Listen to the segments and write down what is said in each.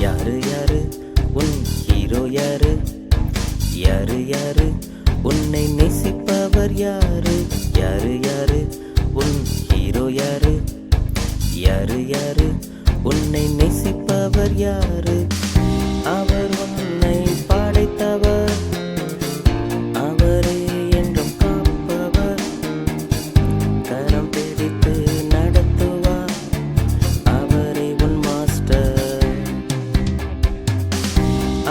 யாரு யாரு உன் ஹீரோ யாரு? யாரு யாரு உன்னை நேசிப்பவர் யாரு? யாரு யாரு உன் ஹீரோ யாரு? யாரு யாரு உன்னை நேசிப்பவர் யாரு? அவர் உன்னை படைத்தவர், அவரே என்றும் காப்பவர், கரம் பிடித்து நடத்துவார், அவரே உன் மாஸ்டர்.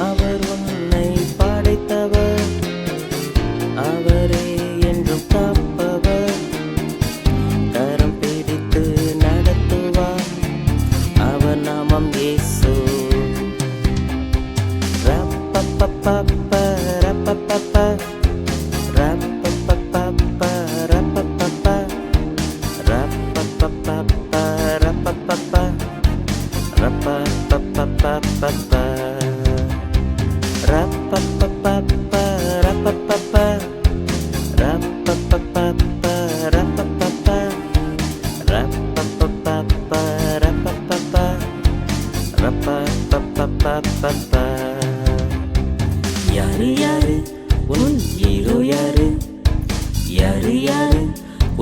அவர் உன்னை படைத்தவர், அவரே என்றும் காப்பவர், கரம் பிடித்து நடத்துவார், அவர் நாமம் இயேசு. ரப்பப்பப்பப்ப ரப்பப்பப்ப ரப்பப்பப்பப்ப ரப்பப்பப்ப ரப்பப்பப்பப்ப ரப்பப்பப்ப ரப்பப்பப்பப்பப்ப ரப்பப்பப்பப்ப ரப்பப்பப்ப ரப்பப்பப்பப்ப ரப்பப்பப்ப ரப்பப்பப்பப்ப ரப்பப்பப்ப ரப்பப்பப்பப்ப. யாரு யாரு உன் ஹீரோ யாரு? யாரு யாரு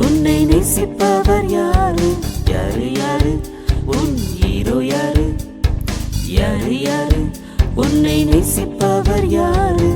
உன்னை நேசிப்பவர் யாரு? யாரு யாரு உன் ஹீரோ யாரு? யாரு யாரு உன்னை நேசிப்பவர் யாரு?